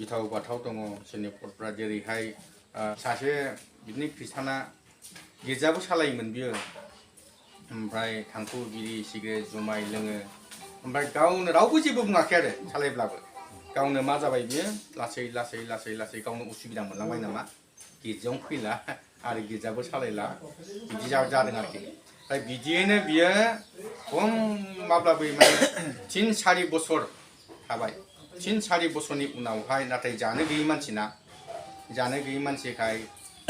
गिथाव बाथाव दङ जोंनि बर'फ्रा जेरैहाय सासे बिदिनो खृष्टाना गिर्जाबो सालायोमोन बियो ओमफ्राय थांखु बिरि सिगारेट जुमाय लोङो ओमफ्राय गावनो रावबो जेबो बुङाखै आरो सालायब्लाबो गावनो मा जाबाय बियो लासै लासै लासै लासै गावनो उसुबिदा मोनलांबाय नामा गिर्जायावनो फैला आरो गिर्जाबो सालायला बिदि जादों आरोखि ओमफ्राय बिदियैनो बियो खम माब्लाबो माने 3-4 बोसोर थाबाय 3-4 बोसोरनि उनावहाय नाथाय जानो गैयै मानसिखाय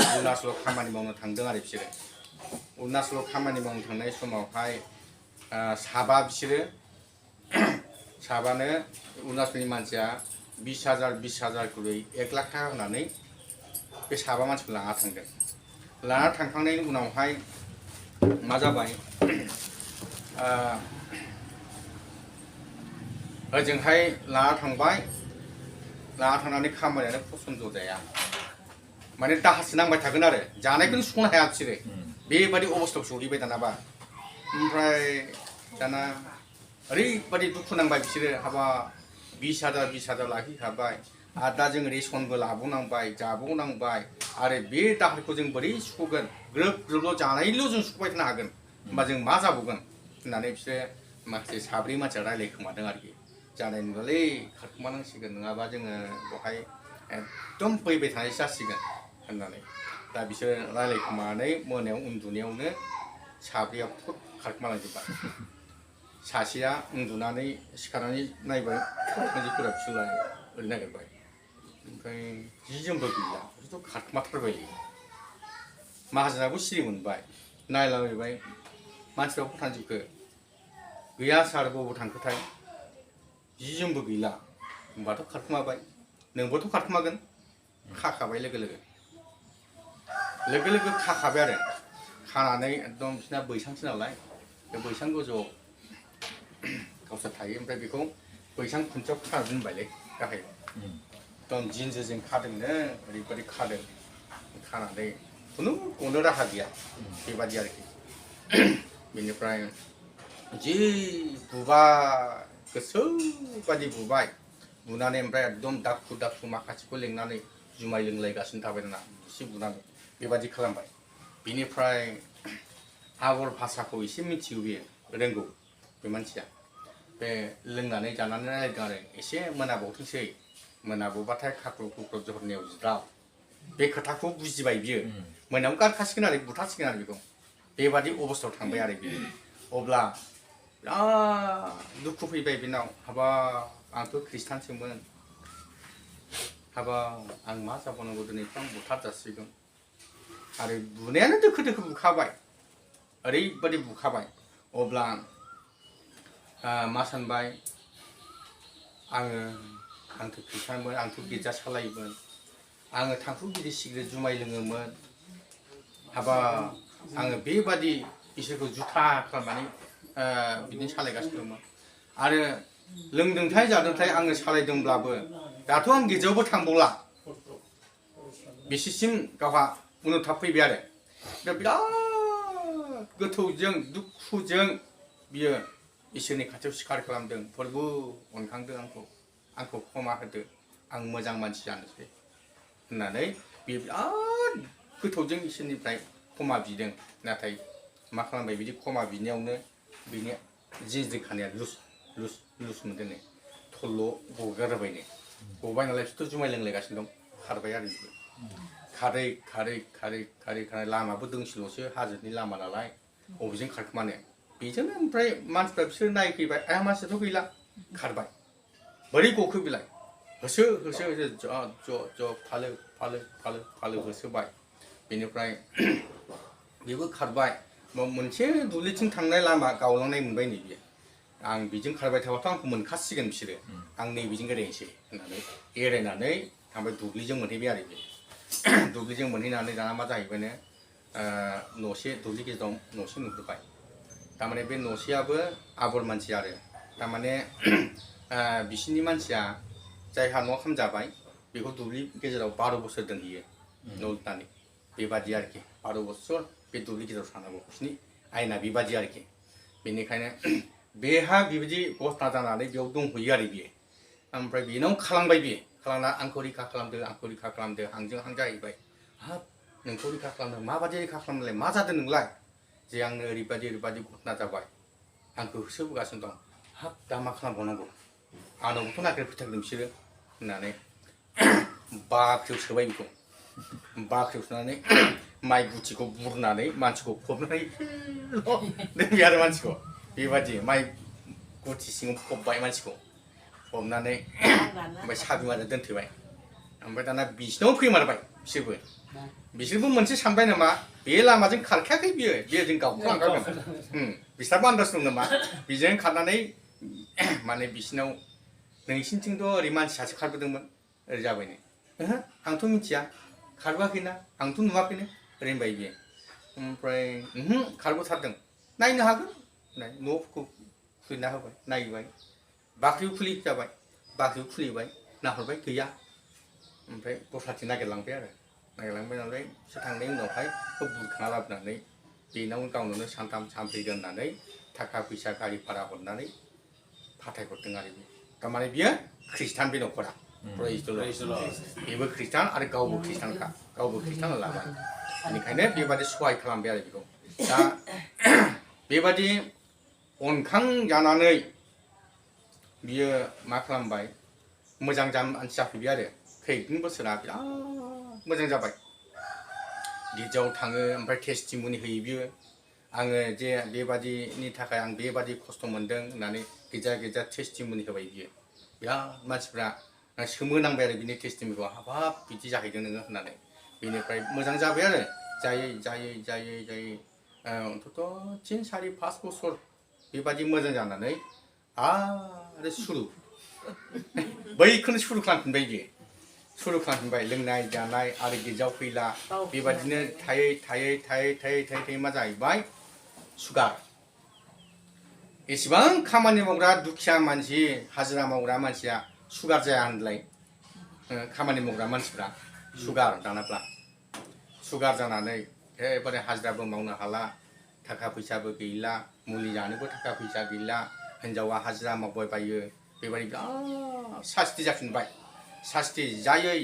अरुणाचलाव खामानि मावनो थांदों आरो बिसोरो अरुणाचलाव खामानि मावनो थांनाय समावहाय साबा बिसोरो साबानो अरुणाचलनि मानसिया 20,000 करै 1 लाख थाखा होनानै बे साबा मानसिखौ लाना थांदों लाना थांखांनायनि उनावहाय मा जाबाय ओजोंहाय लाना थांनानै खामानियानो पसन्द जाया माने दाहासो नांबाय थागोन आरो जानायखौनो सुख'नो हाया बिसोरो बेबादि अबस्थायाव सहैबाय दानाबा ओमफ्राय दाना ओरैबादि दुखु नांबाय बिसोरो हाबा 20,000 लाखिखाबाय आरो दा जों रेसनबो लाबावनांबाय जाबावनांबाय आरो बे दाहारखौ जों बोरै सुख'गोन ग्रोब ग्रोबल' जानायल' जों सुख'बाय थानो हागोन होमबा जों मा जाबावगोन होननानै बिसोरो माखासे साब्रै मानसिया रायलायखोमादों आरोखि जानाय नङालै खारखुमानांसिगोन नङाबा जोङो बेवहाय एकदम फैबाय थानाय जासिगोन होननानै दा बिसोर रायलायखोमानानै मोनायाव उन्दुनायावनो साब्रैया फुट खारखुमालांजोब्बाय सासेया उन्दुनानै सिखारनानै नायबाय मानसिफोरा फिसौला ओरै नागिरबाय ओमफ्राय जि जोमबो गैला बिसोरथ' खारखुमाथारबाय माहाजोनाबो सिरि मोनबाय नायलाबायबाय मानसिफ्रा बबाव थांजोबखो गैया सार बबाव थांखोथाय जि जोमबो गैला होमबाथ' खारखुमाबाय नोंबोथ' खारखुमागोन खाखाबाय लोगो लोगो खाखाबाय आरो खानानै एकदम बिसिना बैसांसो नालाय बे बैसां गोजौआव गावसोर थायो ओमफ्राय बेखौ बैसां खुन्थियाव खाना दोनबायलै गाहायाव एकदम जिन्ज्रिजों खादोंनो ओरैबादि खादों खानानै खुनु गनो राहा गैया बेबादि आरोखि बेनिफ्राय जि बुबाय गोसो बादि बुबाय बुनानै ओमफ्राय एकदम दाखु माखासेखौ लेंनानै जुमाय लोंलायगासिनो थाबाय दाना एसे बुनानै बेबादि खालामबाय बिनिफ्राय आगर भाषाखौ एसे मिथिगौ बियो रोंगौ बे मानसिया बे लोंनानै जानानै रायलायदों आरो एसे मोनाबावथोंसै मोनाबावबाथाय खाख्रु खुख्रु जहरनियाव जिराव बे खोथाखौ बुजिबाय बियो मोनायाव गारखासिगोन आरो बुथारसिगोन आरो बेखौ बेबादि अबस्थायाव थांबाय आरो बियो अब्ला बिराद दुखु फैबाय बेनाव हाबा आंथ' खृष्टानसोमोन हाबा आं मा जाबावनांगौ दिनैथ' आं बुथारजासिगोन आरो बुनायानो दोखो बुखाबाय ओरैबादि बुखाबाय अब्ला मा सानबाय आंथ' खृष्टानमोन आंथ' गिर्जा सालायोमोन आङो थांखु बिरि सिगारेट जुमाय लोङोमोन हाबा आङो बेबादि इसोरखौ जुथा खालामनानै बिदिनो सालायगासिनो दंमोन आरो लोंदोंथाय जादोंथाय आङो सालायदोंब्लाबो दाथ' आं गिर्जायावबो थांबावला बिसिसिम गावहा उनुथाब फैबाय आरो दा बिराद गोथौजों दुखुजों बियो इसोरनि खाथियाव सिखार खालामदों प्रभु अनखांदो आंखौ क्षमा होदो आं मोजां मानसि जानोसै होननानै बियो बिराद गोथौजों इसोरनिफ्राय क्षमा बिदों नाथाय मा खालामबाय बिदि क्षमा बिनायावनो बिनि जिन्ज्रि खानाया लुस मोनदोंनो थल्ल' गगारबायनो गबाय नालाय बिसोरथ' जुमाय लोंलायगासिनो दं खारबाय आरो बिबो खारै लामाबो दोंसेल'सो हाजोनि लामा नालाय बबेजों खारखोमानो बेजोंनो ओमफ्राय मानसिफ्रा बिसोर नायफैबाय मानसियाथ' गैला खारबाय बोरै गखो बिलाय होसो ज' फालो होसोबाय बेनिफ्राय बेबो खारबाय मोनसे दुब्लिथिं थांनाय लामा गावलांनाय मोनबाय नै बियो आं बिजों खारबाय थाबाथ' आंखौ मोनखासिगोन बिसोरो आं नैबेजों एरायनोसै होननानै एरायनानै थांबाय दुब्लिजों मोनहैबाय आरो बे दुब्लिजों मोनहैनानै दाना मा जाहैबायनो न'से दुब्लि गेजेराव न'से नुहुरबाय थारमाने बे न'सेयाबो आबर मानसि आरो थारमाने बिसिनि मानसिया जायहा न' खामजाबाय बेखौ दुब्लि गेजेराव 12 बोसोर दोनहैयो न' लुनानै बेबादि आरोखि 12 बोसोर बे दुब्लि गेजेराव थानांगौ बिसिनि आयेना बेबादि आरोखि बेनिखायनो बेहा बेबायदि घटना जानानै बेयाव दंहैयो आरो बियो ओमफ्राय बेनाव खालामबाय बियो खालामना आंखौ रैखा खालामदो आंजों हां जाहैबाय हाब नोंखौ रैखा खालामदों माबादि रैखा खालामनायलाय मा जादों नोंलाय जे आंनो ओरैबादि घटना जाबाय आंखौ होसोबोगासिनो दं हाब दा मा खालामबावनांगौ आंनावबोथ' नागिरफैथारदों बिसोरो होननानै बाख्रियाव सोबाय बेखौ बाख्रियाव सोनानै माइ गुथिखौ बुरनानै मानसिखौ फबनानै दोनबाय आरो मानसिखौ बेबादि माइ गुथि सिङाव फबबाय मानसिखौ फबनानै ओमफ्राय साबि मारिना दोनथ'बाय ओमफ्राय दाना बिसिनाव फैमारबाय बिसोरबो मोनसे सानबाय नामा बे लामाजों खारखायाखै बियो जों गावखौलांखागोन बिस्राबो आन्दाज दं नामा बिजों खारनानै माने बिसिनाव नोंसिनिथिंथ' ओरै मानसि सासे खारबोदोंमोन ओरै जाबायनो ओहो आंथ' मिथिया खारबोआखैना आंथ' नुवाखैनो ओरै होनबाय बियो ओमफ्राय खारबोथारदों नायनो हागोन न'फोरखौ खुलिना होबाय नायबाय बाख्रियाव खुलि जाबाय बाख्रियाव खुलिबाय नाहरबाय गैया ओमफ्राय दस्राथिं नागिरलांबाय नालाय बिसोर थांनायनि उनावहाय बेखौ बुरखांना लाबोनानै बेनाव गावनावनो सानथाम सानब्रै दोननानै थाखा फैसा गारि भारा हरनानै फाथायहरदों आरो बे थारमाने बियो खृष्टान बे न'खरा बेबो खृष्टान आरो गावबो खृष्टानखा गावबो खृष्टान लाबाय बेनिखायनो बेबादि सहाय खालामबाय आरो बेखौ दा बेबादि अनखां जानानै बियो मा खालामबाय मोजां मानसि जाफैबाय आरो फैगोन बोसोरा बिराद मोजां जाबाय गिर्जायाव थाङो ओमफ्राय टेस्टिमनि होयो बियो आङो जे बेबादिनि थाखाय आं बेबादि खस्थ' मोन्दों होननानै गिर्जा टेस्टिमनि होबाय बियो बिराद मानसिफ्रा सोमोनांबाय आरो बिनि टेस्टिमनिखौ हाबाब बिदि जाहैदों नोङो होननानै बेनिफ्राय मोजां जाबाय आरो जायै अन्तत 3-4-5 बोसोर बेबादि मोजां जानानै आरो सुरु बैखौनो सुरु खालामफिनबाय बियो सुरु खालामफिनबाय लोंनाय जानाय आरो गिर्जायाव फैला बेबादिनो थायै मा जाहैबाय सुगार एसेबां खामानि मावग्रा दुखिया मानसि हाजिरा मावग्रा मानसिया सुगार जाया होनलाय खामानि मावग्रा मानसिफ्रा सुगार दानाब्ला सुगार जानानै एखेबारे हाजिराबो मावनो हाला थाखा फैसाबो गैला मुलि जानोबो थाखा फैसा गैला हिन्जावा हाजिरा मावबाय बायो बेबायदि बिराद सास्ति जाफिनबाय सास्ति जायै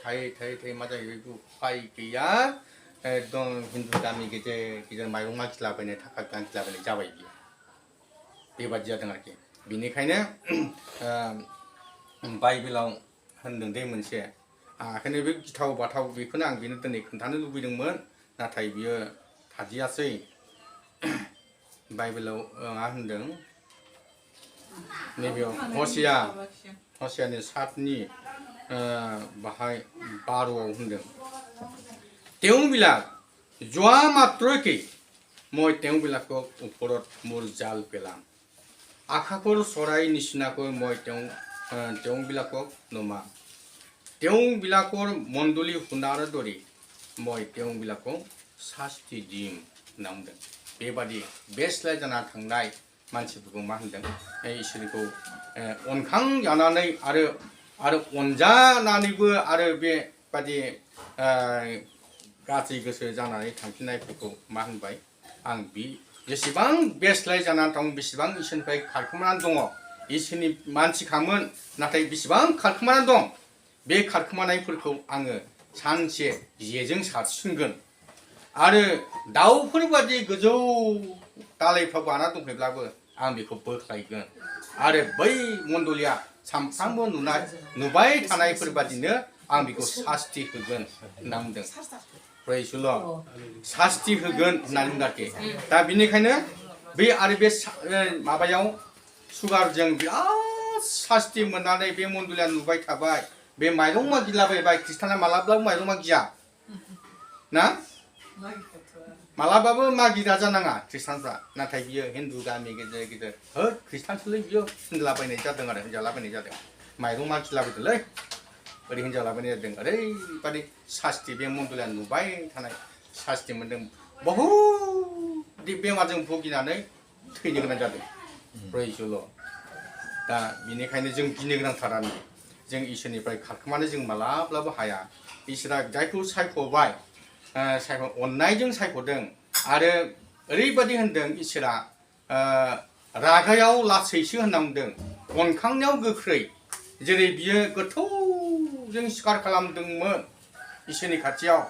थायै मा जायो उफाय गैया एकदम हिन्दु गामि गेजेर माइरं मागिलाबायनाय थाखा मागिलाबायनाय जाबाय बियो बेबादि जादों आरोखि बेनिखायनो बाइबेलाव होनदों दे मोनसे ओंखायनो बे गिथाव बाथाव बेखौनो आं बेनो दिनै खोन्थानो लुबैदोंमोन नाथाय बियो थादियासै बाइबेलाव मा होनदों नैबेयाव हसियानि 7नि बाहाय 12आव होनदों তেওঁবিলাক যোৱা মাত্ৰকে মই তেওঁবিলাকক ওপৰত মোৰ জাল পেলাম আকাশৰ চৰাই নিচিনাকৈ মই তেওঁবিলাকক নমাম তেওঁবিলাকৰ মণ্ডলী শুনাৰ দৰে মই তেওঁবিলাকক শাস্তি দিম होनना बुंदों बेबादि बेस्लाय जाना थांनाय मानसिफोरखौ मा होनदों इसोरखौ अनखां जानानै आरो अनजानानैबो आरो बेबादि गाज्रि गोसो जानानै थांफिननायफोरखौ मा होनबाय आं जेसेबां बेस्लाय जानानै दं बेसेबां इसोरनिफ्राय खारखोमानानै दङ इसोरनि मानसिखामोन नाथाय बेसेबां खारखोमानानै दं बे खारखोमानायफोरखौ आङो सानसे जेजों सारसिनगोन आरो दाउफोर बादि गोजौ दालायफ्राव बाना दंफैब्लाबो आं बेखौ बोख्लायगोन आरो बै मण्डलिया सानफ्रामबो नुबाय थानायफोर बादिनो आं बेखौ सास्ति होगोन होनना बुंदों प्रेज द लर्ड सास्ति होगोन होननानै बुंदों आरोखि दा बेनिखायनो बे आरो बे माबायाव सुगारजों बिराद सास्ति मोननानै बे मण्डलिया नुबाय थाबाय बे माइरं मागिलाबायबाय खृष्टाना मालाबाबो माइरं मागिया ना मालाबाबो मागिग्रा जानाङा खृष्टानफ्रा नाथाय बियो हिन्दु गामि गेजेर खृष्टानसोलै बियो होनलाबायनाय जादों आरो होनजालाबायनाय जादों माइरं मागिलाबायदोंलै ओरै होनजालाबायनाय जादों ओरैबादि सास्ति बे मण्डलिया नुबाय थानाय सास्ति मोन्दों बहुद बेमारजों भुगिनानै थैनो गोनां जादों प्रेज द लर्ड दा बेनिखायनो जों गिनो गोनांथार आरो जों इसोरनिफ्राय खारखोमानो जों मालाब्लाबो हाया इसोरा जायखौ सायख'बाय अननायजों सायख'दों आरो ओरैबादि होनदों इसोरा रागायाव लासैसो होनना बुंदों अनखांनायाव गोख्रै जेरै बियो गोथौजों सिखार खालामदोंमोन इसोरनि खाथियाव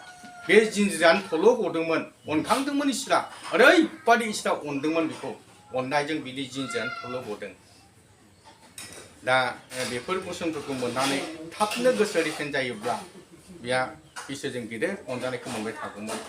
बे जिन्ज्रियानो थल' गदोंमोन अनखांदोंमोन इसोरा ओरैबादि इसोरा अनदोंमोन बेखौ अननायजों बिदि जिन्ज्रियानो थल' गदों दा बेफोर बोसोनफोरखौ मोननानै थाबनो गोसो रिफेन जायोब्ला बिहा इसोरजों गिदिर अनजानायखौ मोनबाय थागौमोन